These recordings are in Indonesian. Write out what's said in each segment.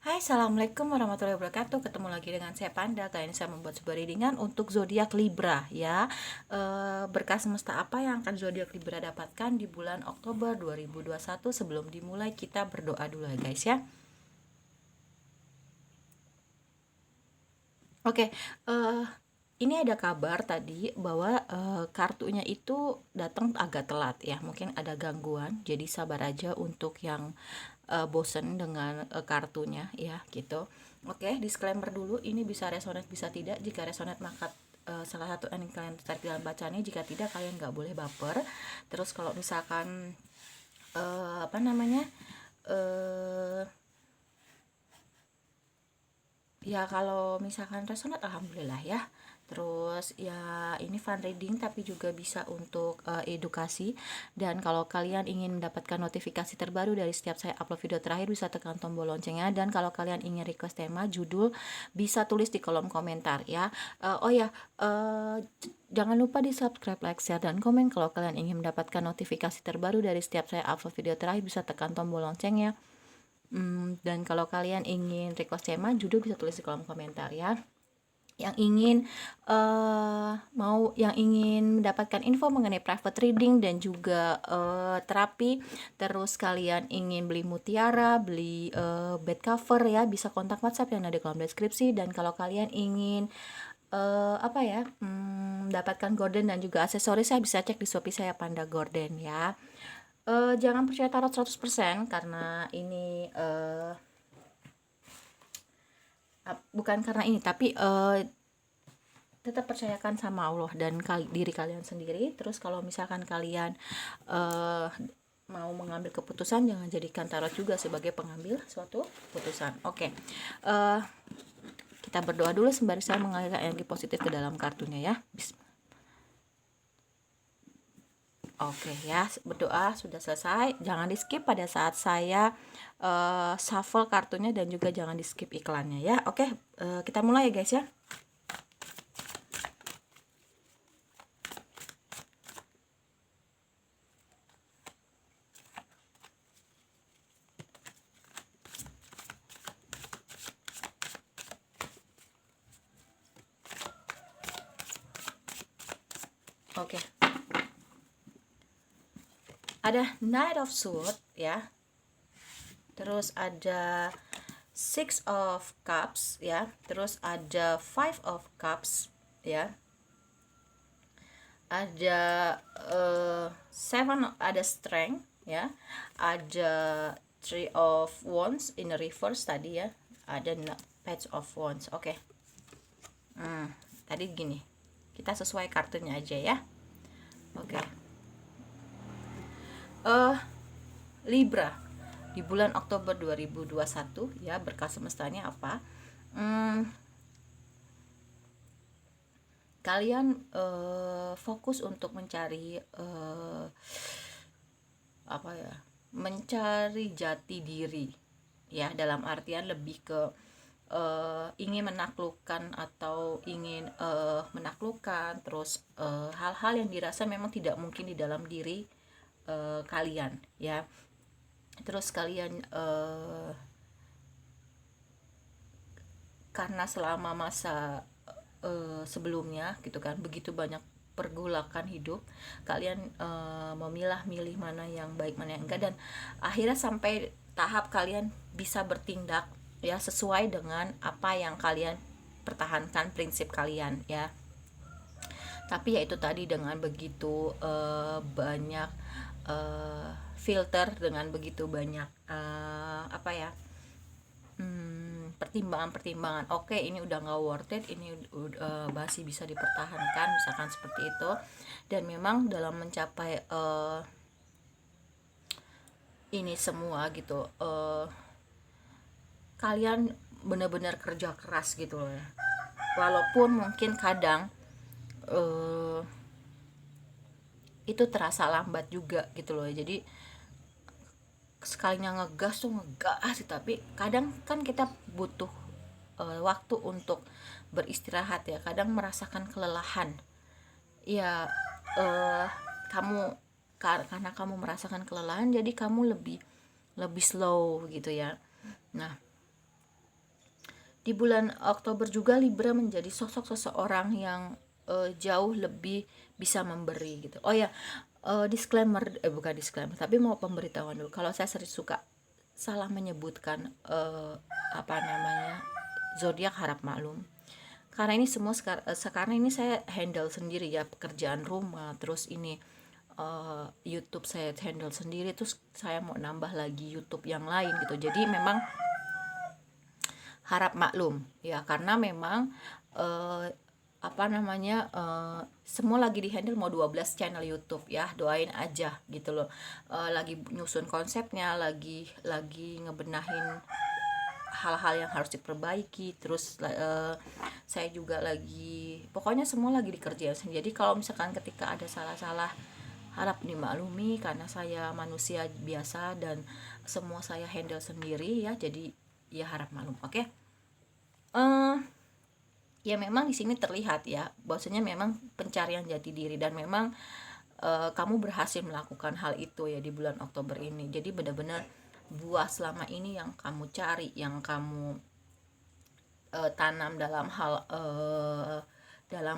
Hai, assalamualaikum warahmatullahi wabarakatuh. Ketemu lagi dengan saya Panda. Kali ini saya membuat sebuah readingan untuk zodiak Libra ya. Berkah semesta apa yang akan zodiak Libra dapatkan di bulan Oktober 2021? Sebelum dimulai kita berdoa dulu ya guys ya. Oke, ini ada kabar tadi bahwa kartunya itu datang agak telat ya. Mungkin ada gangguan, jadi sabar aja untuk yang bosen dengan kartunya ya gitu. Oke, disclaimer dulu, ini bisa resonate bisa tidak. Jika resonate maka salah satu yang kalian tertarik dalam bacaannya, jika tidak kalian nggak boleh baper. Terus kalau misalkan apa namanya eh ya kalau misalkan resonate alhamdulillah ya. Terus ya ini fun reading tapi juga bisa untuk edukasi. Dan kalau kalian ingin mendapatkan notifikasi terbaru dari setiap saya upload video terakhir, bisa tekan tombol loncengnya. Dan kalau kalian ingin request tema judul, bisa tulis di kolom komentar ya. Oh ya, jangan lupa di subscribe, like, share, dan komen. Kalau kalian ingin mendapatkan notifikasi terbaru dari setiap saya upload video terakhir, bisa tekan tombol loncengnya. Dan kalau kalian ingin request tema judul, bisa tulis di kolom komentar ya. Yang ingin yang ingin mendapatkan info mengenai private reading dan juga terapi, terus kalian ingin beli mutiara, beli bed cover ya, bisa kontak WhatsApp yang ada di kolom deskripsi. Dan kalau kalian ingin mendapatkan gorden dan juga aksesoris, saya bisa cek di Shopee saya Panda Gorden ya. Jangan percaya tarot 100% karena ini bukan karena ini, tapi tetap percayakan sama Allah dan diri kalian sendiri. Terus kalau misalkan kalian mau mengambil keputusan, jangan jadikan tarot juga sebagai pengambil suatu keputusan. Oke. Kita berdoa dulu sembari saya mengalirkan energi positif ke dalam kartunya ya. Bismillah. Oke ya, berdoa sudah selesai. Jangan di skip pada saat saya shuffle kartunya, dan juga jangan di skip iklannya ya. Oke, kita mulai ya guys ya. Oke. Ada Knight of Swords ya. Terus ada Six of Cups ya. Terus ada Five of Cups ya. Ada Seven, ada Strength ya. Ada Three of Wands in the reverse tadi ya. Ada Page of Wands. Oke. Tadi gini. Kita sesuai kartunya aja ya. Oke. Libra di bulan Oktober 2021 ya, berkah semestanya apa? Kalian fokus untuk mencari mencari jati diri ya, dalam artian lebih ke ingin menaklukkan atau ingin menaklukkan terus hal-hal yang dirasa memang tidak mungkin di dalam diri kalian ya. Terus kalian karena selama masa sebelumnya gitu kan, begitu banyak pergolakan hidup, kalian memilah-milih mana yang baik mana yang enggak, dan akhirnya sampai tahap kalian bisa bertindak ya sesuai dengan apa yang kalian pertahankan, prinsip kalian ya. Tapi ya itu tadi, dengan begitu banyak filter, dengan begitu banyak pertimbangan-pertimbangan. Oke, ini udah nggak worth it, ini masih bisa dipertahankan, misalkan seperti itu. Dan memang dalam mencapai ini semua gitu, kalian benar-benar kerja keras gitu loh ya. Walaupun mungkin kadang itu terasa lambat juga gitu loh. Jadi sekalinya ngegas tuh ngegas, tapi kadang kan kita butuh waktu untuk beristirahat ya. Kadang merasakan kelelahan ya, kamu karena kamu merasakan kelelahan, jadi kamu lebih slow gitu ya. Nah, Di bulan Oktober juga Libra menjadi sosok seseorang yang jauh lebih bisa memberi gitu. Oh ya, disclaimer, bukan disclaimer, tapi mau pemberitahuan dulu. Kalau saya sering suka salah menyebutkan apa namanya, zodiak, harap maklum. Karena ini semua sekarang ini saya handle sendiri ya, pekerjaan rumah, terus ini YouTube saya handle sendiri, terus saya mau nambah lagi YouTube yang lain gitu. Jadi memang harap maklum ya, karena memang apa namanya, semua lagi di handle, mau 12 channel YouTube ya, doain aja gitu loh. Lagi nyusun konsepnya, lagi ngebenahin hal-hal yang harus diperbaiki, terus saya juga lagi, pokoknya semua lagi dikerjain sendiri. Jadi kalau misalkan ketika ada salah-salah, harap dimaklumi karena saya manusia biasa dan semua saya handle sendiri ya, jadi ya harap maklum. Oke. Ya memang di sini terlihat ya bahwasanya memang pencarian jati diri, dan memang kamu berhasil melakukan hal itu ya di bulan Oktober ini. Jadi benar-benar buah selama ini yang kamu cari, yang kamu tanam dalam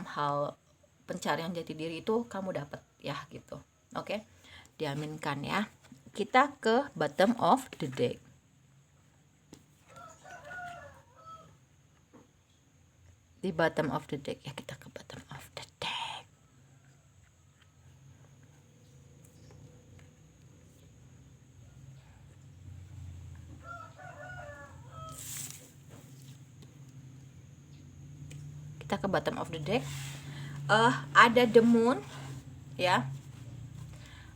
hal pencarian jati diri itu kamu dapat ya gitu. Oke, diaminkan ya. Kita ke bottom of the deck. Di bottom of the deck ya, kita ke bottom of the deck. Kita ke bottom of the deck. Ada the moon ya,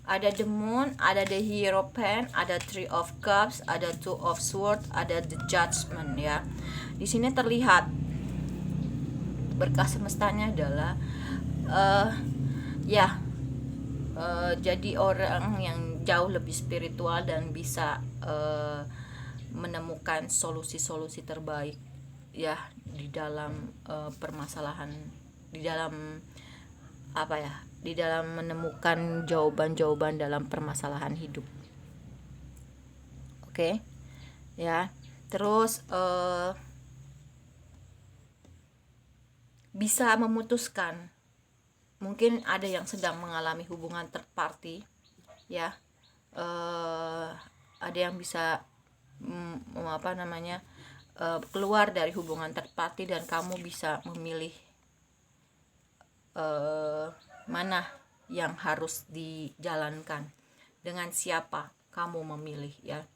ada the moon, ada the hierophant, ada three of cups, ada two of swords, ada the judgment ya. Di sini terlihat berkah semestanya adalah jadi orang yang jauh lebih spiritual dan bisa menemukan solusi-solusi terbaik ya di dalam permasalahan, di dalam apa ya, di dalam menemukan jawaban-jawaban dalam permasalahan hidup. Oke ya. Terus bisa memutuskan, mungkin ada yang sedang mengalami hubungan third party ya, ada yang bisa apa namanya, keluar dari hubungan third party, dan kamu bisa memilih mana yang harus dijalankan, dengan siapa kamu memilih ya,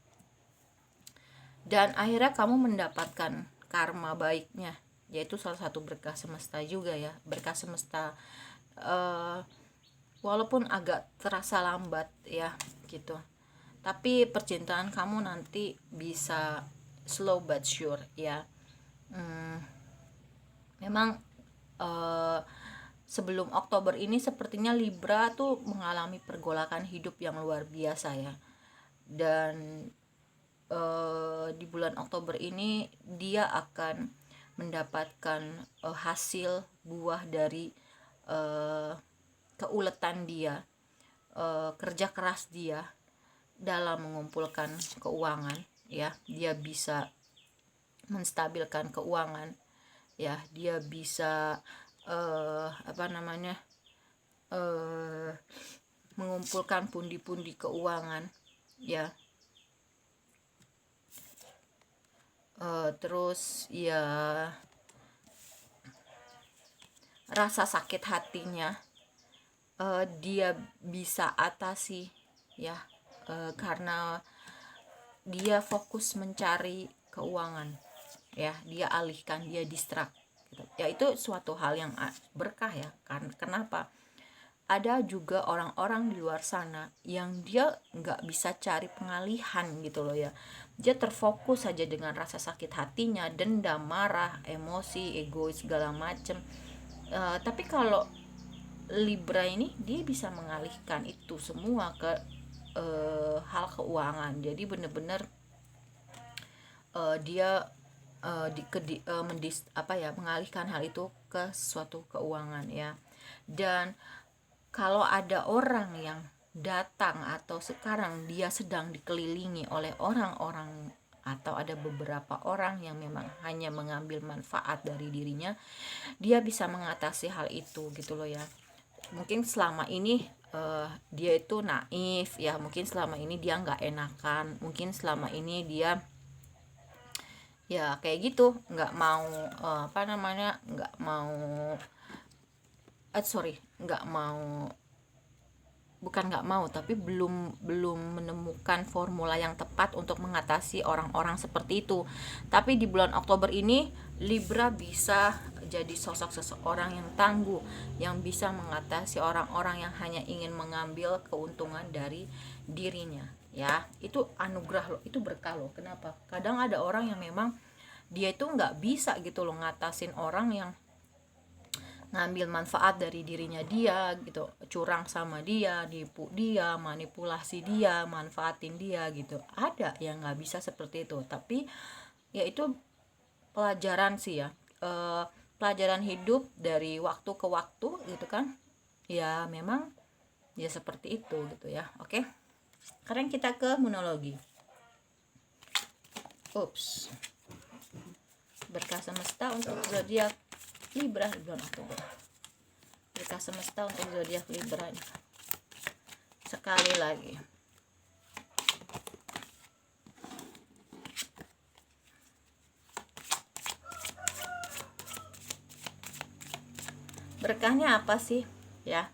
dan akhirnya kamu mendapatkan karma baiknya, yaitu salah satu berkah semesta juga ya. Berkah semesta walaupun agak terasa lambat ya gitu, tapi percintaan kamu nanti bisa slow but sure ya. Memang sebelum Oktober ini sepertinya Libra tuh mengalami pergolakan hidup yang luar biasa ya, dan di bulan Oktober ini dia akan mendapatkan hasil buah dari keuletan dia, kerja keras dia dalam mengumpulkan keuangan ya. Dia bisa menstabilkan keuangan ya, dia bisa apa namanya, mengumpulkan pundi-pundi keuangan ya. Terus ya rasa sakit hatinya dia bisa atasi ya, karena dia fokus mencari keuangan ya, dia alihkan, dia distract gitu. Ya itu suatu hal yang berkah ya. Kenapa? Ada juga orang-orang di luar sana yang dia nggak bisa cari pengalihan gitu loh ya. Dia terfokus saja dengan rasa sakit hatinya, dendam, marah, emosi, egois, segala macem. Tapi kalau Libra ini dia bisa mengalihkan itu semua ke hal keuangan. Jadi bener-bener dia mengalihkan hal itu ke suatu keuangan ya. Dan kalau ada orang yang datang atau sekarang dia sedang dikelilingi oleh orang-orang atau ada beberapa orang yang memang hanya mengambil manfaat dari dirinya, dia bisa mengatasi hal itu gitu loh ya. Mungkin selama ini dia itu naif ya, mungkin selama ini dia nggak enakan, mungkin selama ini dia ya kayak gitu, nggak mau nggak mau nggak mau, bukan nggak mau, tapi belum menemukan formula yang tepat untuk mengatasi orang-orang seperti itu. Tapi di bulan Oktober ini Libra bisa jadi sosok seseorang yang tangguh, yang bisa mengatasi orang-orang yang hanya ingin mengambil keuntungan dari dirinya ya. Itu anugerah loh, itu berkah loh. Kenapa? Kadang ada orang yang memang dia itu nggak bisa gitu loh ngatasin orang yang ngambil manfaat dari dirinya dia gitu, curang sama dia, nipu dia, manipulasi dia, manfaatin dia gitu. Ada yang nggak bisa seperti itu, tapi ya itu pelajaran sih ya, pelajaran hidup dari waktu ke waktu gitu kan. Ya memang ya seperti itu gitu ya. Oke, sekarang kita ke monologi. Berkah semesta untuk zodiak Libra di bulan Oktober. Berkah semesta untuk zodiak Libra. Sekali lagi. Berkahnya apa sih? Ya.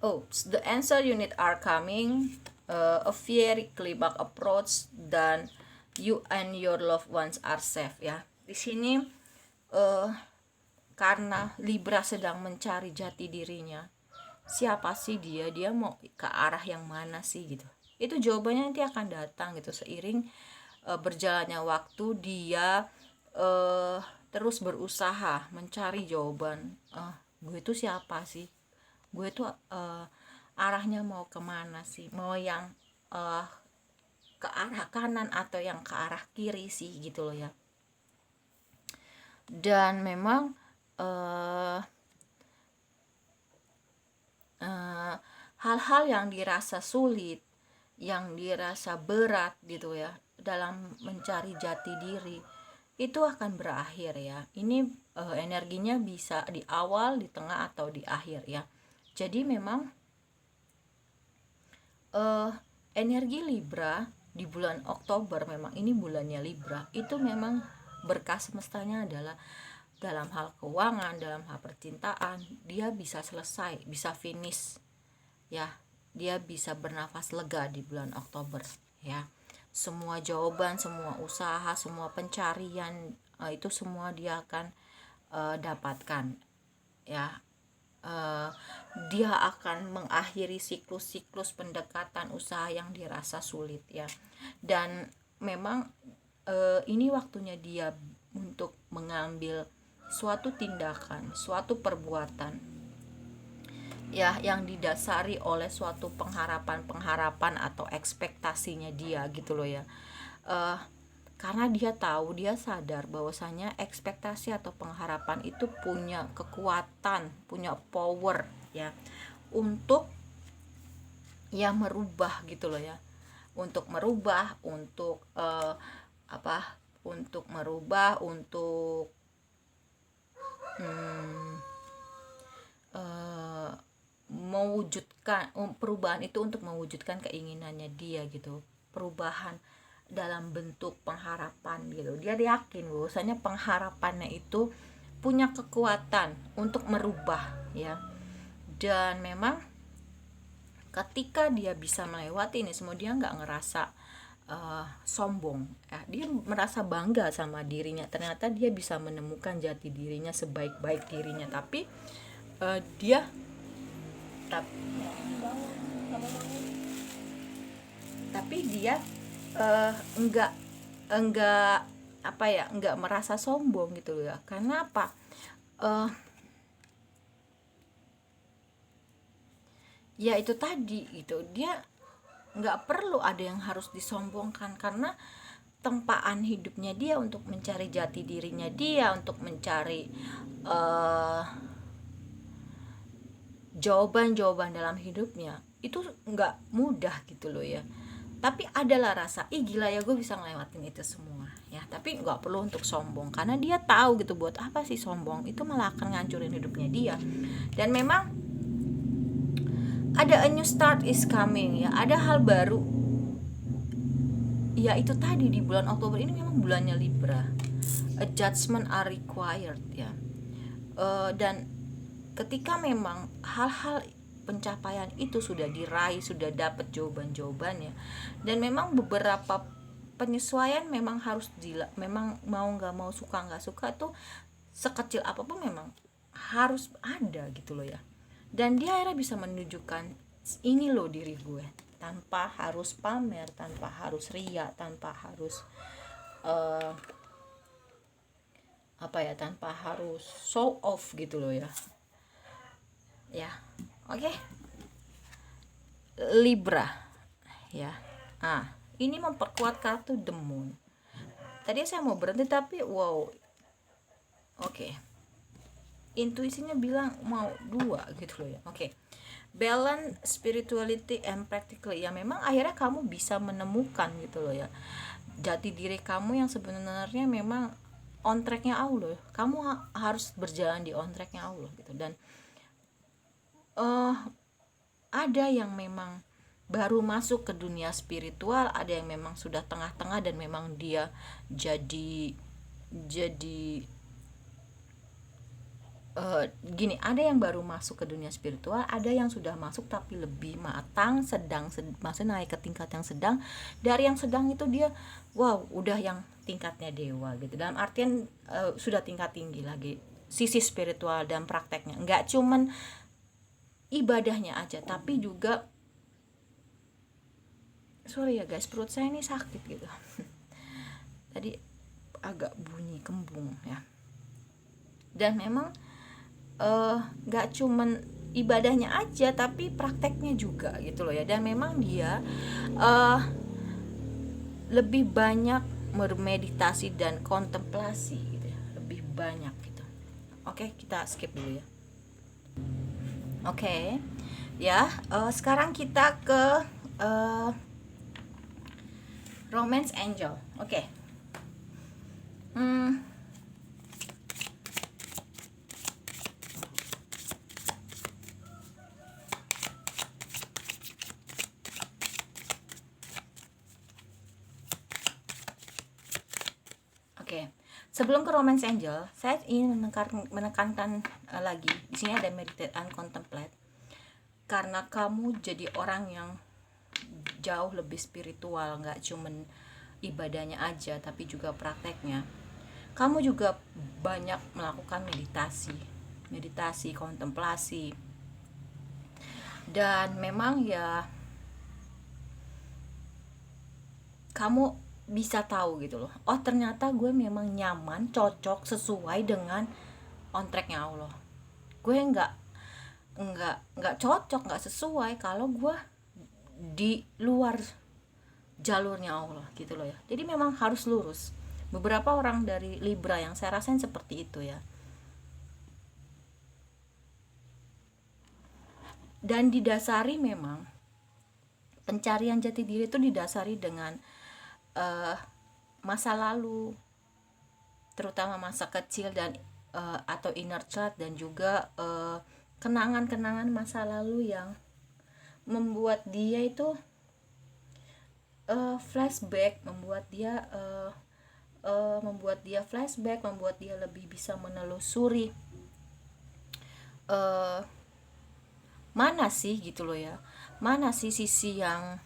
The answer you need are coming. A very clear approach, dan you and your loved ones are safe ya. Di sini karena Libra sedang mencari jati dirinya, siapa sih dia mau ke arah yang mana sih gitu. Itu jawabannya nanti akan datang gitu seiring berjalannya waktu. Dia terus berusaha mencari jawaban, gue itu siapa sih, gue itu arahnya mau kemana sih, mau yang ke arah kanan atau yang ke arah kiri sih gitu loh ya. Dan memang hal-hal yang dirasa sulit, yang dirasa berat gitu ya dalam mencari jati diri, itu akan berakhir ya. Ini energinya bisa di awal, di tengah, atau di akhir ya. Jadi memang energi Libra di bulan Oktober, memang ini bulannya Libra, itu memang berkah semestanya adalah dalam hal keuangan, dalam hal percintaan, dia bisa selesai, bisa finish ya. Dia bisa bernafas lega di bulan Oktober ya. Semua jawaban, semua usaha, semua pencarian itu semua dia akan dapatkan ya. Dia akan mengakhiri siklus-siklus pendekatan usaha yang dirasa sulit ya. Dan memang ini waktunya dia untuk mengambil suatu tindakan, suatu perbuatan ya, yang didasari oleh suatu pengharapan atau ekspektasinya dia gitu loh ya. Karena dia tahu, dia sadar bahwasanya ekspektasi atau pengharapan itu punya kekuatan, punya power ya, untuk ya merubah gitu loh ya, untuk merubah, untuk untuk merubah, untuk mewujudkan perubahan itu, untuk mewujudkan keinginannya dia gitu. Perubahan dalam bentuk pengharapan gitu. Dia yakin bahwasanya pengharapannya itu punya kekuatan untuk merubah ya. Dan memang ketika dia bisa melewati ini semua, dia nggak ngerasa sombong ya. Dia merasa bangga sama dirinya, ternyata dia bisa menemukan jati dirinya sebaik-baik dirinya. Tapi dia enggak enggak merasa sombong gitu ya. Karena apa? Ya itu tadi gitu, dia nggak perlu ada yang harus disombongkan, karena tempaan hidupnya dia untuk mencari jati dirinya dia, untuk mencari jawaban-jawaban dalam hidupnya itu nggak mudah gitu loh ya. tapi adalah rasa gila ya gue bisa ngelewatin itu semua ya, tapi nggak perlu untuk sombong karena dia tahu gitu, buat apa sih sombong, itu malah akan ngancurin hidupnya dia. Dan memang ada a new start is coming ya, ada hal baru ya. Itu tadi di bulan Oktober ini memang bulannya Libra, a judgment are required ya. Dan ketika memang hal-hal pencapaian itu sudah diraih, sudah dapat jawaban-jawabannya, dan memang beberapa penyesuaian memang harus memang mau nggak mau, suka nggak suka tuh, sekecil apapun memang harus ada gitu loh ya. Dan dia akhirnya bisa menunjukkan ini loh diri gue, tanpa harus pamer, tanpa harus ria, tanpa harus tanpa harus show off gitu loh ya. Oke. Libra ya. Ini memperkuat kartu The Moon. Tadi saya mau berhenti tapi wow. Oke. Intuisinya bilang mau 2 gitu loh ya. Oke. Balance spirituality and practically ya, memang akhirnya kamu bisa menemukan gitu loh ya, jati diri kamu yang sebenarnya memang on tracknya Allah. Kamu harus berjalan di on tracknya Allah gitu. Dan ada yang memang baru masuk ke dunia spiritual, ada yang memang sudah tengah-tengah dan memang dia jadi gini, ada yang baru masuk ke dunia spiritual, ada yang sudah masuk tapi lebih matang, maksudnya naik ke tingkat yang sedang. Dari yang sedang itu dia wow, udah yang tingkatnya dewa gitu, dalam artian sudah tingkat tinggi lagi sisi spiritual dan prakteknya, nggak cuman ibadahnya aja tapi juga, sorry ya guys, perut saya ini sakit gitu tadi agak bunyi kembung ya. Dan memang gak cuman ibadahnya aja tapi prakteknya juga gitu loh ya. Dan memang dia lebih banyak bermeditasi dan kontemplasi gitu ya, lebih banyak gitu. Oke, kita skip dulu ya. Oke ya, sekarang kita ke Romance Angel. Oke. Sebelum ke Romance Angel, saya ingin menekankan lagi. Di sini ada meditate and contemplate. Karena kamu jadi orang yang jauh lebih spiritual, nggak cuman ibadahnya aja, tapi juga prakteknya. Kamu juga banyak melakukan meditasi, kontemplasi. Dan memang ya, kamu bisa tahu gitu loh, oh ternyata gue memang nyaman, cocok, sesuai dengan on tracknya Allah. Gue nggak cocok, nggak sesuai kalau gue di luar jalurnya Allah gitu loh ya. Jadi memang harus lurus. Beberapa orang dari Libra yang saya rasain seperti itu ya. Dan didasari memang pencarian jati diri itu didasari dengan masa lalu, terutama masa kecil dan atau inner child, dan juga kenangan-kenangan masa lalu yang membuat dia itu flashback, membuat dia lebih bisa menelusuri mana sih gitu loh ya, mana sih sisi yang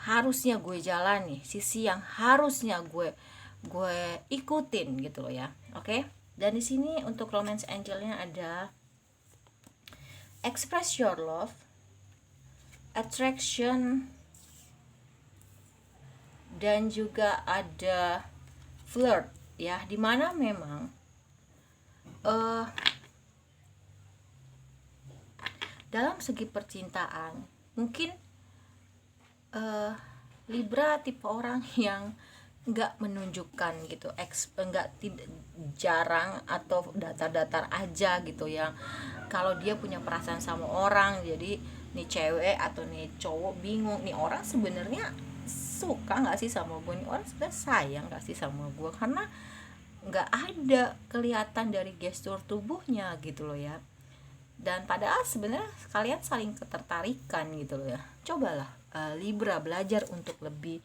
harusnya gue jalani, sisi yang harusnya gue ikutin gitu loh ya. Oke. Dan di sini untuk Romance Angelnya ada express your love, attraction, dan juga ada flirt ya, dimana memang dalam segi percintaan mungkin Libra tipe orang yang nggak menunjukkan gitu, jarang atau datar-datar aja gitu ya. Kalau dia punya perasaan sama orang, jadi nih cewek atau nih cowok bingung, nih orang sebenarnya suka nggak sih sama gue, nih orang sebenarnya sayang nggak sih sama gue, karena nggak ada kelihatan dari gestur tubuhnya gitu loh ya. Dan padahal sebenarnya kalian saling ketertarikan gitu loh ya. Cobalah Libra belajar untuk lebih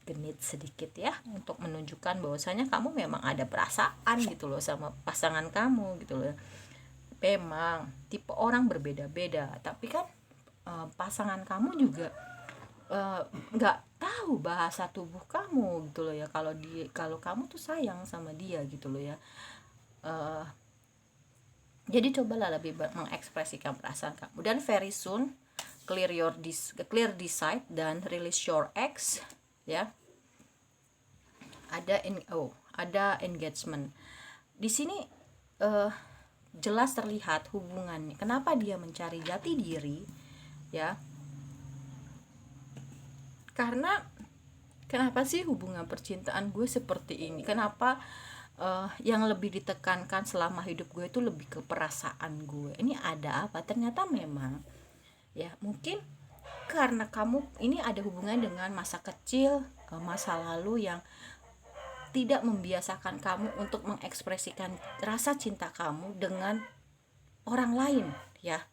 genit sedikit ya, untuk menunjukkan bahwasanya kamu memang ada perasaan gitu loh sama pasangan kamu gitu loh ya. Memang tipe orang berbeda-beda, tapi kan pasangan kamu juga nggak tahu bahasa tubuh kamu gitu loh ya, kalau kamu tuh sayang sama dia gitu loh ya. Eh, jadi cobalah lebih mengekspresikan perasaan kamu, dan very soon clear decide dan release your ex ya. Ada engagement di sini, jelas terlihat hubungannya, kenapa dia mencari jati diri ya. Karena kenapa sih hubungan percintaan gue seperti ini, kenapa yang lebih ditekankan selama hidup gue itu lebih ke perasaan gue, ini ada apa? Ternyata memang ya, mungkin karena kamu ini ada hubungan dengan masa kecil, masa lalu yang tidak membiasakan kamu untuk mengekspresikan rasa cinta kamu dengan orang lain ya,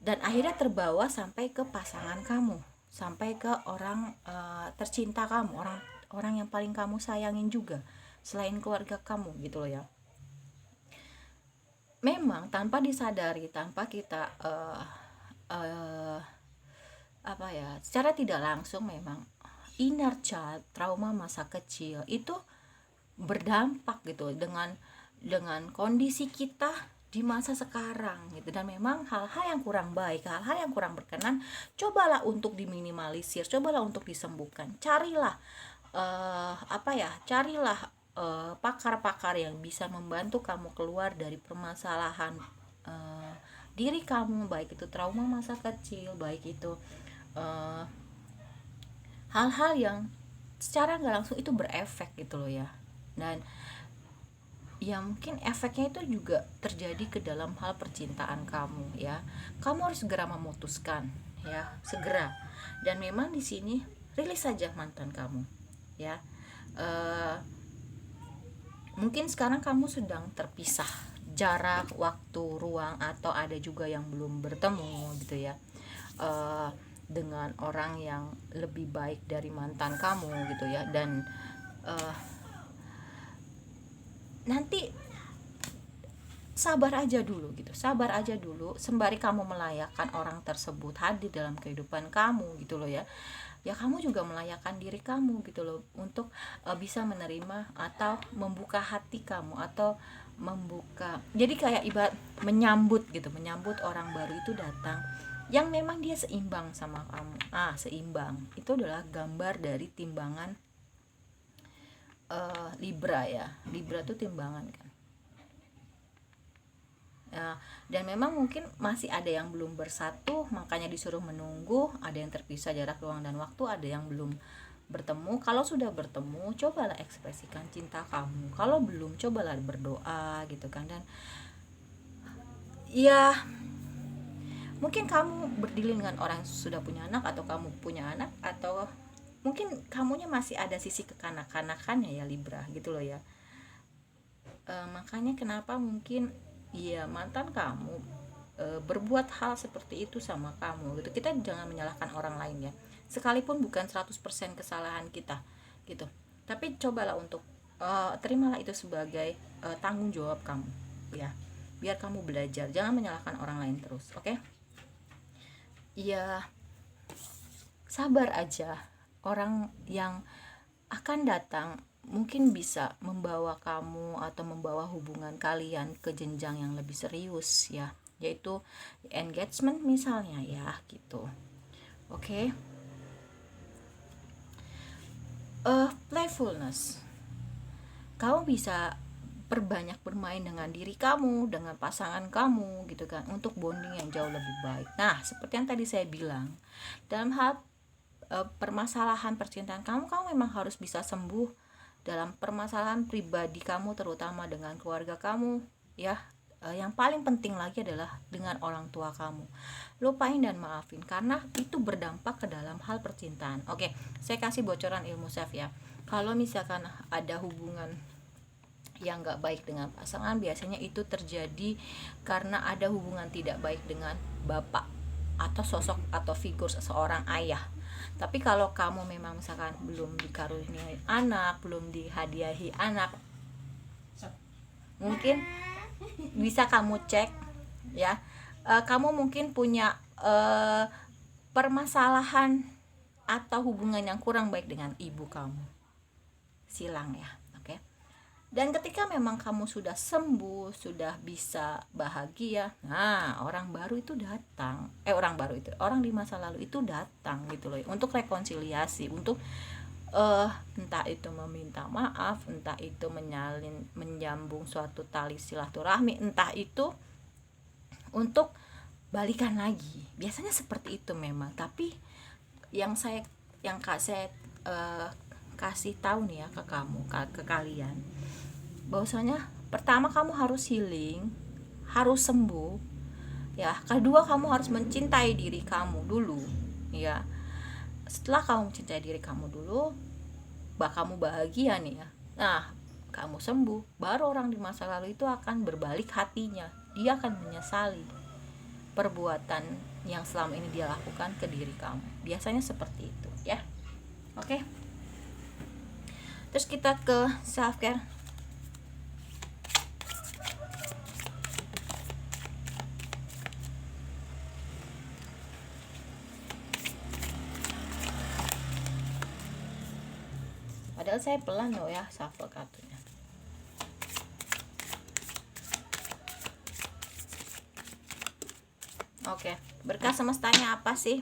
dan akhirnya terbawa sampai ke pasangan kamu, sampai ke orang tercinta kamu, orang yang paling kamu sayangin juga selain keluarga kamu gitu loh ya. Memang tanpa disadari, tanpa kita uh, apa ya, secara tidak langsung memang inner child, trauma masa kecil itu berdampak gitu dengan kondisi kita di masa sekarang gitu. Dan memang hal-hal yang kurang baik, hal-hal yang kurang berkenan, cobalah untuk diminimalisir, cobalah untuk disembuhkan. Carilah carilah pakar-pakar yang bisa membantu kamu keluar dari permasalahan diri kamu, baik itu trauma masa kecil, baik itu uh, hal-hal yang secara nggak langsung itu berefek gitu loh ya. Dan ya mungkin efeknya itu juga terjadi ke dalam hal percintaan kamu ya. Kamu harus segera memutuskan ya, segera. Dan memang di sini rilis saja mantan kamu ya. Mungkin sekarang kamu sedang terpisah, jarak, waktu, ruang, atau ada juga yang belum bertemu gitu ya, dengan orang yang lebih baik dari mantan kamu gitu ya. Dan nanti sabar aja dulu gitu, sabar aja dulu sembari kamu melayakkan orang tersebut hadir dalam kehidupan kamu gitu loh ya. Ya kamu juga melayakkan diri kamu gitu loh, untuk bisa menerima atau membuka hati kamu, atau membuka, jadi kayak ibarat menyambut gitu, menyambut orang baru itu datang yang memang dia seimbang sama kamu. Seimbang itu adalah gambar dari timbangan Libra ya. Libra tuh timbangan kan ya. Dan memang mungkin masih ada yang belum bersatu, makanya disuruh menunggu. Ada yang terpisah jarak, ruang, dan waktu. Ada yang belum bertemu. Kalau sudah bertemu, cobalah ekspresikan cinta kamu. Kalau belum, cobalah berdoa gitu kan. Dan ya mungkin kamu berdilin dengan orang yang sudah punya anak, atau kamu punya anak, atau mungkin kamunya masih ada sisi kekanak-kanakannya ya Libra gitu loh ya. Makanya kenapa mungkin ya mantan kamu berbuat hal seperti itu sama kamu gitu. Kita jangan menyalahkan orang lain ya, sekalipun bukan 100% kesalahan kita gitu. Tapi cobalah untuk terimalah itu sebagai tanggung jawab kamu ya, biar kamu belajar, jangan menyalahkan orang lain terus, oke? Ya sabar aja, orang yang akan datang mungkin bisa membawa kamu atau membawa hubungan kalian ke jenjang yang lebih serius ya, yaitu engagement misalnya ya gitu. Oke. Playfulness, kamu bisa perbanyak bermain dengan diri kamu, dengan pasangan kamu gitu kan, untuk bonding yang jauh lebih baik. Nah seperti yang tadi saya bilang, dalam hal permasalahan percintaan kamu memang harus bisa sembuh dalam permasalahan pribadi kamu, terutama dengan keluarga kamu ya. Yang paling penting lagi adalah dengan orang tua kamu. Lupain dan maafin karena itu berdampak ke dalam hal percintaan. Oke, saya kasih bocoran ilmu self ya. Kalau misalkan ada hubungan yang gak baik dengan pasangan, biasanya itu terjadi karena ada hubungan tidak baik dengan bapak atau sosok atau figur seseorang ayah. Tapi kalau kamu memang misalkan belum dikaruniai anak, belum dihadiahi anak, mungkin bisa kamu cek ya. Kamu mungkin punya permasalahan atau hubungan yang kurang baik dengan ibu kamu. Silang ya. Oke. Dan ketika memang kamu sudah sembuh, sudah bisa bahagia, nah orang baru itu datang. Orang di masa lalu itu datang gitu loh, untuk rekonsiliasi, untuk entah itu meminta maaf, entah itu menyambung suatu tali silaturahmi, entah itu untuk balikan lagi. Biasanya seperti itu memang. Tapi yang saya kasih tahu nih ya ke kamu, ke kalian, bahwasanya pertama kamu harus healing, harus sembuh ya. Kedua, kamu harus mencintai diri kamu dulu ya. Setelah kamu mencintai diri kamu dulu, kamu bahagia nih ya, nah kamu sembuh, baru orang di masa lalu itu akan berbalik hatinya. Dia akan menyesali perbuatan yang selama ini dia lakukan ke diri kamu. Biasanya seperti itu ya. Oke. Terus kita ke self care. Padahal saya pelan loh ya shuffle kartunya. Oke, berkah semestanya apa sih?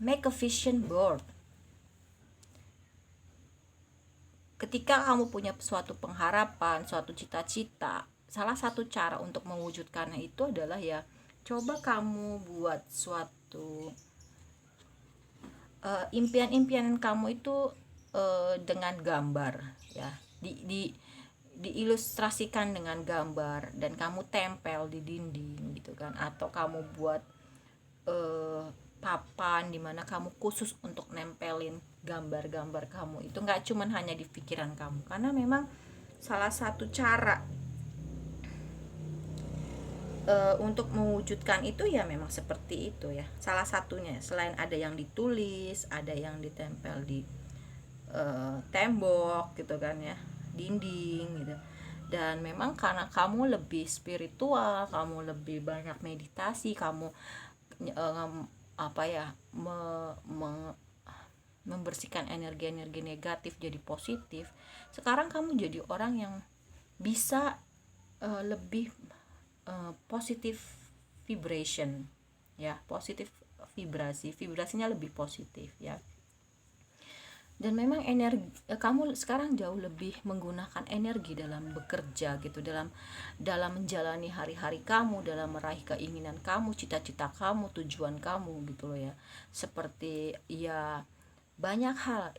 Make a vision board. Ketika kamu punya suatu pengharapan, suatu cita-cita, salah satu cara untuk mewujudkannya itu adalah ya, coba kamu buat suatu impian-impian kamu itu dengan gambar ya, diilustrasikan dengan gambar dan kamu tempel di dinding gitu kan, atau kamu buat papan dimana kamu khusus untuk nempelin gambar-gambar kamu. Itu nggak cuman hanya di pikiran kamu, karena memang salah satu cara untuk mewujudkan itu ya memang seperti itu ya. Salah satunya, selain ada yang ditulis, ada yang ditempel di tembok gitu kan ya, dinding gitu. Dan memang karena kamu lebih spiritual, kamu lebih banyak meditasi, kamu membersihkan energi-energi negatif jadi positif. Sekarang kamu jadi orang yang bisa lebih positif vibration ya, positif vibrasinya lebih positif ya. Dan memang kamu sekarang jauh lebih menggunakan energi dalam bekerja gitu, dalam menjalani hari-hari kamu, dalam meraih keinginan kamu, cita-cita kamu, tujuan kamu gitu loh ya. Seperti ya banyak hal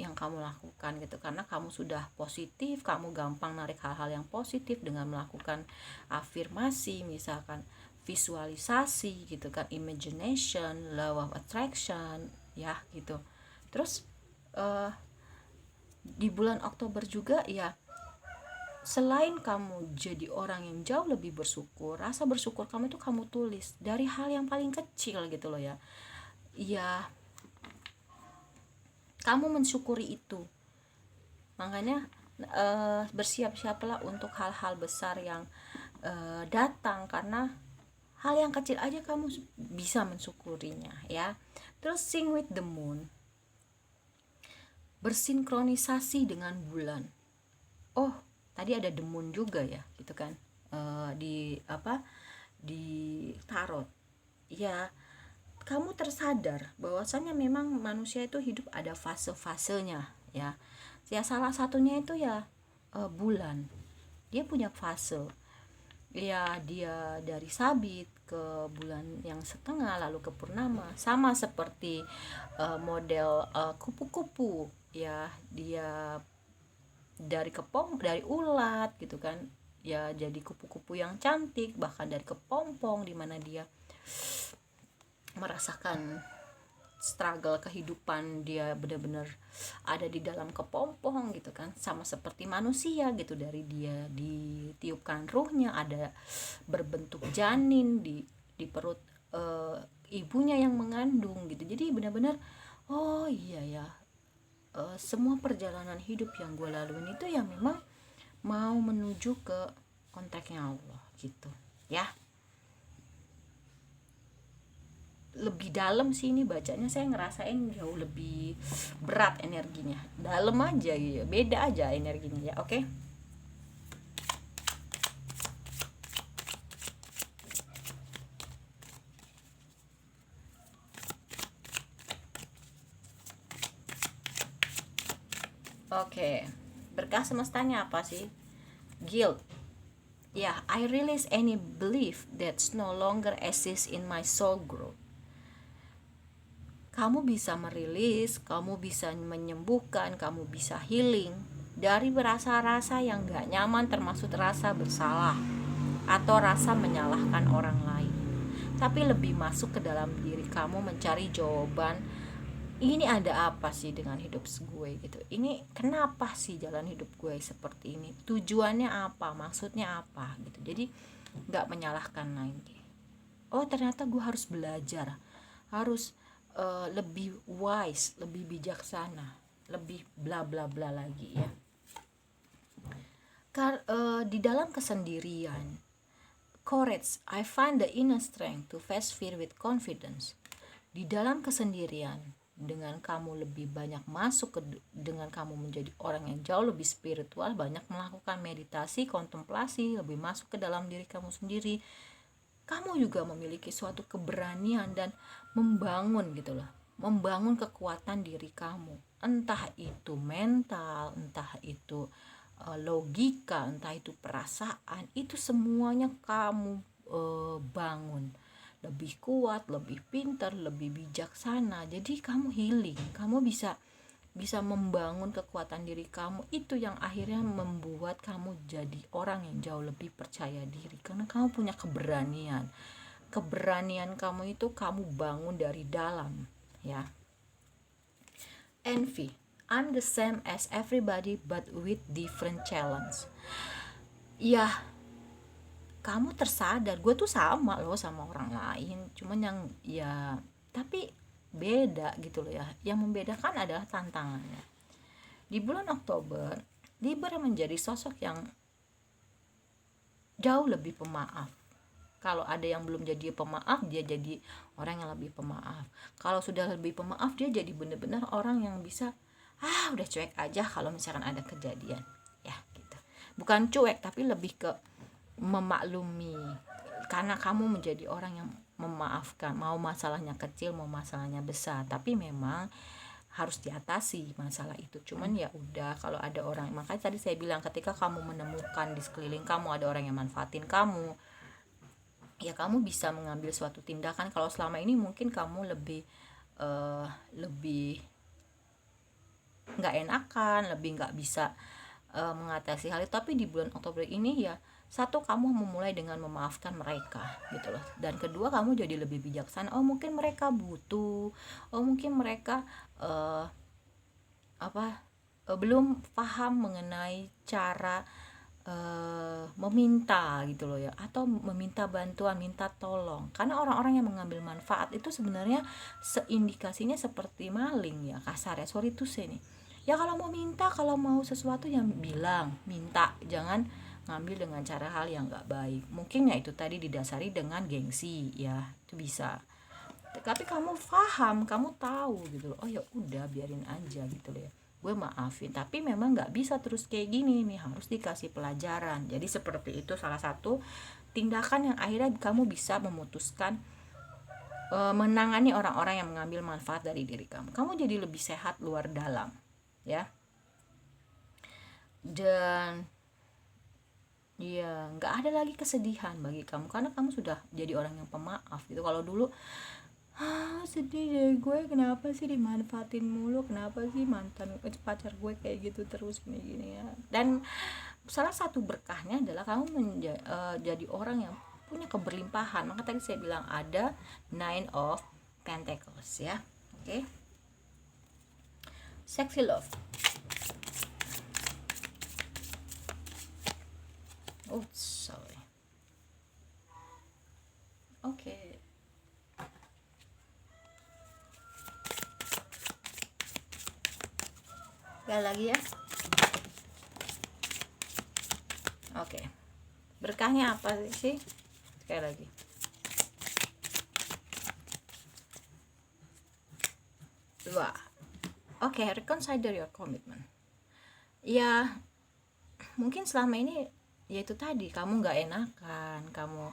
yang kamu lakukan gitu, karena kamu sudah positif, kamu gampang narik hal-hal yang positif dengan melakukan afirmasi, misalkan visualisasi gitu kan, imagination, law of attraction ya gitu. Terus di bulan Oktober juga ya, selain kamu jadi orang yang jauh lebih bersyukur, rasa bersyukur kamu itu kamu tulis dari hal yang paling kecil gitu loh ya. Ya, kamu mensyukuri itu. Makanya bersiap-siaplah untuk hal-hal besar yang datang, karena hal yang kecil aja kamu bisa mensyukurinya ya. Terus sing with the moon, bersinkronisasi dengan bulan. Oh, tadi ada the moon juga ya gitu kan, di tarot ya. Kamu tersadar bahwasannya memang manusia itu hidup ada fase-fasenya ya. Ya salah satunya itu ya bulan. Dia punya fase. Ya, dia dari sabit ke bulan yang setengah, lalu ke purnama. Sama seperti model kupu-kupu ya. Dia dari ulat gitu kan, ya jadi kupu-kupu yang cantik, bahkan dari kepompong dimana dia merasakan struggle kehidupan, dia benar-benar ada di dalam kepompong gitu kan, sama seperti manusia gitu. Dari dia ditiupkan ruhnya, ada berbentuk janin di perut ibunya yang mengandung gitu. Jadi benar-benar oh iya ya, semua perjalanan hidup yang gue laluin itu ya memang mau menuju ke kontaknya Allah gitu ya. Lebih dalam sih ini bacanya, saya ngerasain jauh lebih berat energinya, dalam aja gitu, beda aja energinya ya. Oke. Oke, berkah semestanya apa sih? Guilt. Yeah, I release any belief that's no longer exists in my soul growth. Kamu bisa merilis, kamu bisa menyembuhkan, kamu bisa healing dari rasa-rasa yang gak nyaman, termasuk rasa bersalah atau rasa menyalahkan orang lain. Tapi lebih masuk ke dalam diri kamu, mencari jawaban, ini ada apa sih dengan hidup gue gitu, ini kenapa sih jalan hidup gue seperti ini, tujuannya apa, maksudnya apa gitu. Jadi gak menyalahkan lagi. Oh ternyata gue harus belajar, harus lebih wise, lebih bijaksana, lebih bla bla bla lagi ya. Di dalam kesendirian, courage, I find the inner strength to face fear with confidence. Di dalam kesendirian, dengan kamu lebih banyak masuk dengan kamu menjadi orang yang jauh lebih spiritual, banyak melakukan meditasi, kontemplasi, lebih masuk ke dalam diri kamu sendiri, kamu juga memiliki suatu keberanian dan membangun gitu loh, membangun kekuatan diri kamu, entah itu mental, entah itu logika, entah itu perasaan, itu semuanya kamu bangun lebih kuat, lebih pintar, lebih bijaksana. Jadi kamu healing, kamu bisa membangun kekuatan diri kamu, itu yang akhirnya membuat kamu jadi orang yang jauh lebih percaya diri, karena kamu punya keberanian kamu itu kamu bangun dari dalam ya. Envy, I'm the same as everybody but with different challenge. Ya, kamu tersadar gue tuh sama loh sama orang lain, cuman yang ya tapi beda gitu loh ya. Yang membedakan adalah tantangannya. Di bulan Oktober, Libra menjadi sosok yang jauh lebih pemaaf. Kalau ada yang belum jadi pemaaf, dia jadi orang yang lebih pemaaf. Kalau sudah lebih pemaaf, dia jadi benar-benar orang yang bisa udah cuek aja kalau misalkan ada kejadian ya gitu. Bukan cuek, tapi lebih ke memaklumi, karena kamu menjadi orang yang memaafkan, mau masalahnya kecil mau masalahnya besar, tapi memang harus diatasi masalah itu. Cuman ya udah, kalau ada orang, makanya tadi saya bilang ketika kamu menemukan di sekeliling kamu ada orang yang manfaatin kamu, ya kamu bisa mengambil suatu tindakan. Kalau selama ini mungkin kamu lebih nggak enakan, lebih nggak bisa mengatasi hal itu. Tapi di bulan Oktober ini ya, satu, kamu memulai dengan memaafkan mereka gitu loh, dan kedua, kamu jadi lebih bijaksana. Oh mungkin mereka butuh, oh mungkin mereka belum paham mengenai cara meminta gitu loh ya, atau meminta bantuan, minta tolong. Karena orang-orang yang mengambil manfaat itu sebenarnya seindikasinya seperti maling ya, kasar ya, sorry tuh saya nih ya. Kalau mau minta, kalau mau sesuatu yang bilang minta, jangan ngambil dengan cara hal yang gak baik. Mungkin ya itu tadi didasari dengan gengsi ya, itu bisa. Tapi kamu paham, kamu tahu gitu loh, oh ya udah biarin aja gitu loh ya, gue maafin. Tapi memang nggak bisa terus kayak gini nih, harus dikasih pelajaran. Jadi seperti itu salah satu tindakan yang akhirnya kamu bisa memutuskan menangani orang-orang yang mengambil manfaat dari diri kamu. Kamu jadi lebih sehat luar dalam ya. Dan ya nggak ada lagi kesedihan bagi kamu, karena kamu sudah jadi orang yang pemaaf gitu. Kalau dulu Sedih deh gue, kenapa sih dimanfaatin mulu, kenapa sih mantan pacar gue kayak gitu terus gini-gini ya. Dan salah satu berkahnya adalah kamu jadi orang yang punya keberlimpahan. Maka tadi saya bilang ada Nine of Pentacles ya. Oke. Sexy love. Oh sorry. Oke. Sekali lagi ya. Oke. Berkahnya apa sih? Sekali lagi. Dua. Oke, reconsider your commitment. Ya, mungkin selama ini ya itu tadi, kamu nggak enakan, kamu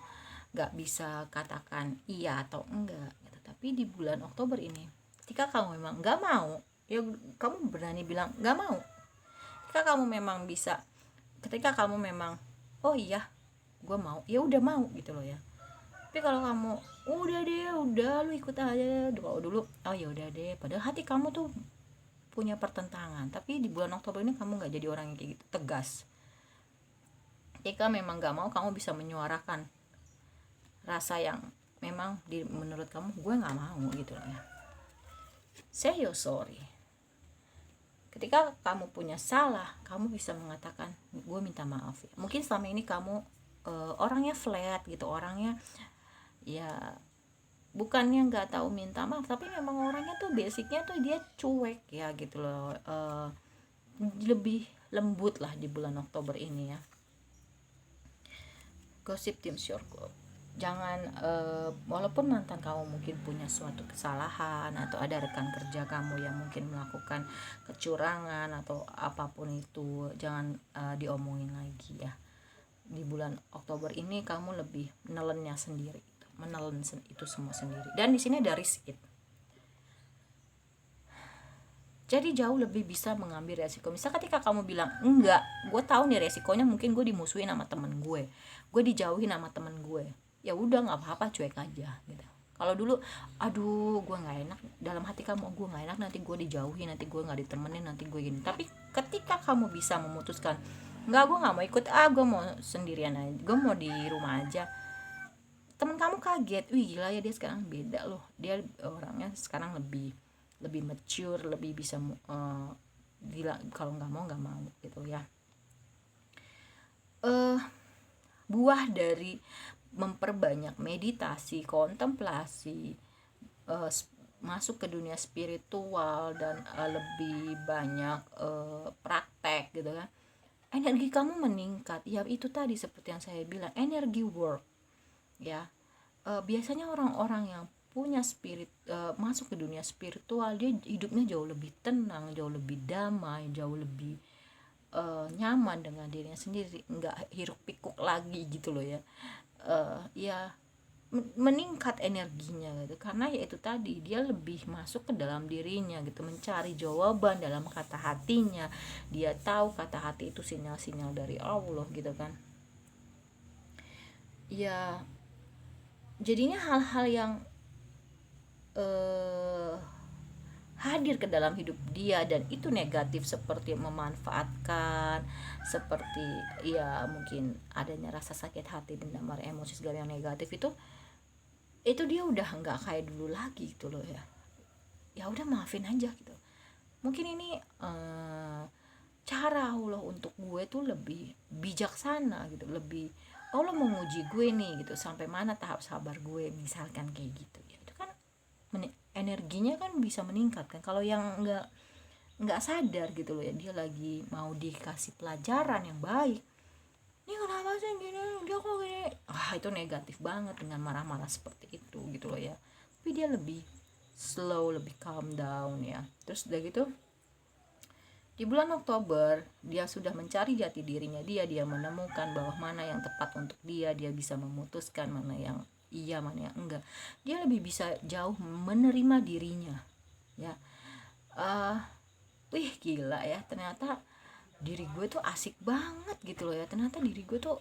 nggak bisa katakan iya atau enggak gitu. Tapi di bulan Oktober ini, ketika kamu memang nggak mau, ya kamu berani bilang nggak mau. Ketika kamu memang bisa, ketika kamu memang oh iya gue mau, ya udah mau gitu loh ya. Tapi kalau kamu udah deh, udah lu ikut aja dulu, oh ya udah deh, padahal hati kamu tuh punya pertentangan. Tapi di bulan Oktober ini kamu nggak jadi orang yang kayak gitu, tegas. Jika memang nggak mau, kamu bisa menyuarakan rasa yang memang menurut kamu gue nggak mau gitu loh ya. Say you're sorry. Ketika kamu punya salah, kamu bisa mengatakan gue minta maaf ya. Mungkin selama ini kamu orangnya flat gitu, orangnya ya bukannya nggak tahu minta maaf, tapi memang orangnya tuh basicnya tuh dia cuek ya gitu loh. Lebih lembut lah di bulan Oktober ini ya. Gossip team circle. Jangan walaupun mantan kamu mungkin punya suatu kesalahan, atau ada rekan kerja kamu yang mungkin melakukan kecurangan atau apapun itu, jangan diomongin lagi ya. Di bulan Oktober ini kamu lebih menelennya sendiri, menelen itu semua sendiri. Dan di sini ada risk it. Jadi jauh lebih bisa mengambil resiko. Misal ketika kamu bilang enggak, gue tahu nih resikonya, mungkin gue dimusuhin sama temen gue dijauhin sama temen gue, ya udah nggak apa-apa, cuek aja gitu. Kalau dulu aduh gue nggak enak, dalam hati kamu gue nggak enak, nanti gue dijauhin, nanti gue nggak ditemenin, nanti gue gini. Tapi ketika kamu bisa memutuskan nggak, gue nggak mau ikut, gue mau sendirian aja, gue mau di rumah aja, temen kamu kaget, wih gila ya dia sekarang beda loh, dia orangnya sekarang lebih mature, lebih bisa gila, kalau nggak mau gitu ya. Buah dari memperbanyak meditasi, kontemplasi, masuk ke dunia spiritual, dan lebih banyak praktek gitu kan, energi kamu meningkat ya. Itu tadi seperti yang saya bilang, energi work ya. Biasanya orang-orang yang punya spirit, masuk ke dunia spiritual, dia hidupnya jauh lebih tenang, jauh lebih damai, jauh lebih nyaman dengan dirinya sendiri, nggak hiruk pikuk lagi gitu loh ya. Ya meningkat energinya gitu, karena ya itu tadi, dia lebih masuk ke dalam dirinya gitu, mencari jawaban dalam kata hatinya. Dia tahu kata hati itu sinyal-sinyal dari Allah gitu kan ya. Jadinya hal-hal yang hadir ke dalam hidup dia, dan itu negatif, seperti memanfaatkan, seperti ya mungkin adanya rasa sakit hati, dendam, marah, emosi, segala yang negatif itu dia udah nggak kayak dulu lagi gitu loh ya. Ya udah, maafin aja gitu. Mungkin ini cara Allah untuk gue tuh lebih bijaksana gitu, lebih Allah mau nguji gue nih gitu, sampai mana tahap sabar gue, misalkan kayak gitu ya. Itu kan energinya kan bisa meningkat kan. Kalau yang nggak sadar gitu loh ya, dia lagi mau dikasih pelajaran yang baik, ini kenapa sih gini, dia kok gini, itu negatif banget dengan marah-marah seperti itu gitu loh ya. Tapi dia lebih slow, lebih calm down ya. Terus udah gitu, di bulan Oktober dia sudah mencari jati dirinya, dia menemukan bahwa mana yang tepat untuk dia bisa memutuskan mana yang iya, mana yang enggak. Dia lebih bisa jauh menerima dirinya ya. Wih gila ya, ternyata diri gue tuh asik banget gitu loh ya, ternyata diri gue tuh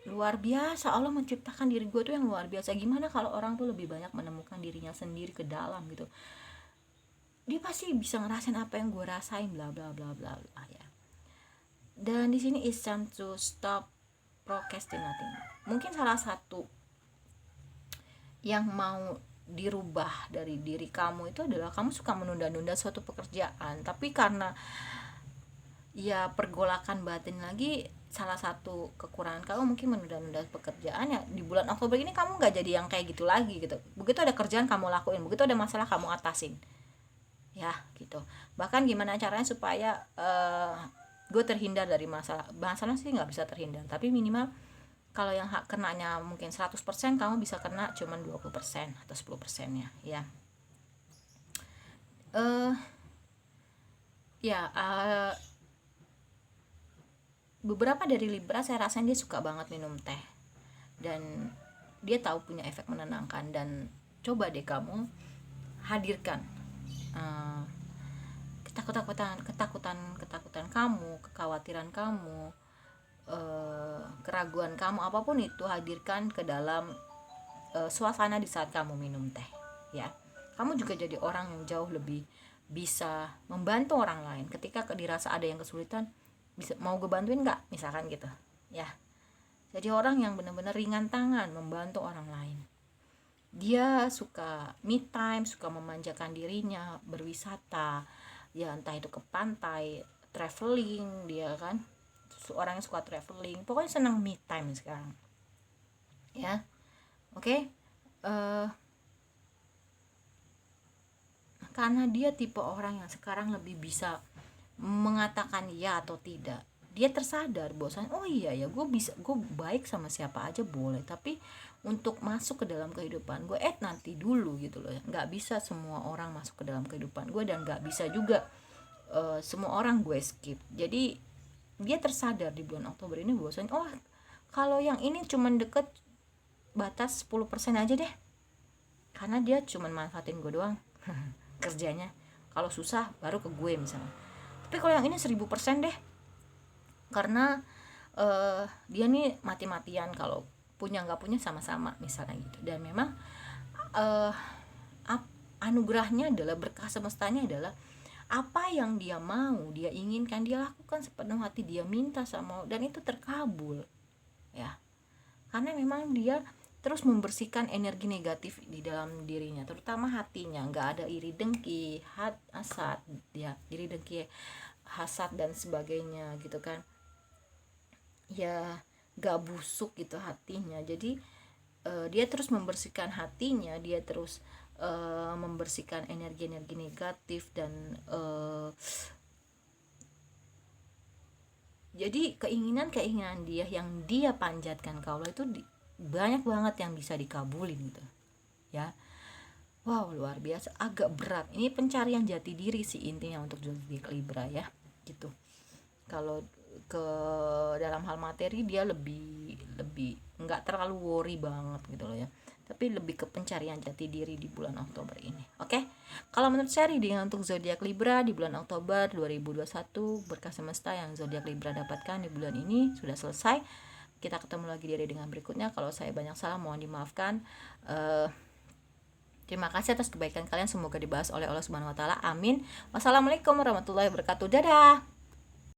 luar biasa. Allah menciptakan diri gue tuh yang luar biasa. Gimana kalau orang tuh lebih banyak menemukan dirinya sendiri ke dalam gitu, dia pasti bisa ngerasain apa yang gue rasain, bla bla bla bla bla ya. Dan di sini is time to stop procrastinating. Mungkin salah satu yang mau dirubah dari diri kamu itu adalah kamu suka menunda-nunda suatu pekerjaan, tapi karena ya pergolakan batin lagi, salah satu kekurangan kamu mungkin menunda-nunda pekerjaan ya. Di bulan Oktober ini kamu nggak jadi yang kayak gitu lagi gitu. Begitu ada kerjaan kamu lakuin, begitu ada masalah kamu atasin ya gitu. Bahkan gimana caranya supaya gue terhindar dari masalah sih nggak bisa terhindar, tapi minimal kalau yang kenanya mungkin 100%, kamu bisa kena cuman 20% atau 10%-nya ya. eh ya beberapa dari Libra saya rasain dia suka banget minum teh, dan dia tahu punya efek menenangkan. Dan coba deh kamu hadirkan uh, ketakutan kamu, kekhawatiran kamu, keraguan kamu, apapun itu, hadirkan ke dalam suasana di saat kamu minum teh ya. Kamu juga jadi orang yang jauh lebih bisa membantu orang lain ketika dirasa ada yang kesulitan. Bisa, mau gue bantuin nggak, misalkan gitu ya. Jadi orang yang benar-benar ringan tangan membantu orang lain. Dia suka me time, suka memanjakan dirinya, berwisata ya, entah itu ke pantai, traveling, dia kan orang yang suka traveling, pokoknya senang me time sekarang ya. Oke. Karena dia tipe orang yang sekarang lebih bisa mengatakan ya atau tidak. Dia tersadar bahwasanya oh iya ya, gue baik sama siapa aja boleh, tapi untuk masuk ke dalam kehidupan gue nanti dulu gitu loh ya. Nggak bisa semua orang masuk ke dalam kehidupan gue, dan nggak bisa juga semua orang gue skip. Jadi dia tersadar di bulan Oktober ini bahwasanya oh, kalau yang ini cuman deket batas 10% aja deh, karena dia cuman manfaatin gue doang kerjanya. Kalau susah baru ke gue misalnya. Tapi kalau yang ini 1000% deh, karena dia nih mati-matian, kalau punya nggak punya sama-sama misalnya gitu. Dan memang uh, anugerahnya adalah, berkah semestanya adalah apa yang dia mau, dia inginkan, dia lakukan sepenuh hati, dia minta sama, dan itu terkabul ya. Karena memang dia terus membersihkan energi negatif di dalam dirinya, terutama hatinya. Nggak ada iri dengki, hasad, ya iri dengki, hasad dan sebagainya gitu kan ya. Nggak busuk gitu hatinya. Jadi dia terus membersihkan hatinya, dia terus membersihkan energi-energi negatif. Dan jadi keinginan dia yang dia panjatkan ke Allah itu banyak banget yang bisa dikabulin gitu ya. Wow, luar biasa. Agak berat ini pencarian jati diri sih intinya untuk zodiak Libra ya gitu. Kalau ke dalam hal materi dia lebih nggak terlalu worry banget gitu loh ya, tapi lebih ke pencarian jati diri di bulan Oktober ini. Oke. Kalau menurut saya reading untuk zodiak Libra di bulan Oktober 2021, berkah semesta yang zodiak Libra dapatkan di bulan ini sudah selesai. Kita ketemu lagi di reading berikutnya. Kalau saya banyak salah mohon dimaafkan. Terima kasih atas kebaikan kalian, semoga dibahas oleh Allah Subhanahu wa taala. Amin. Wassalamualaikum warahmatullahi wabarakatuh. Dadah.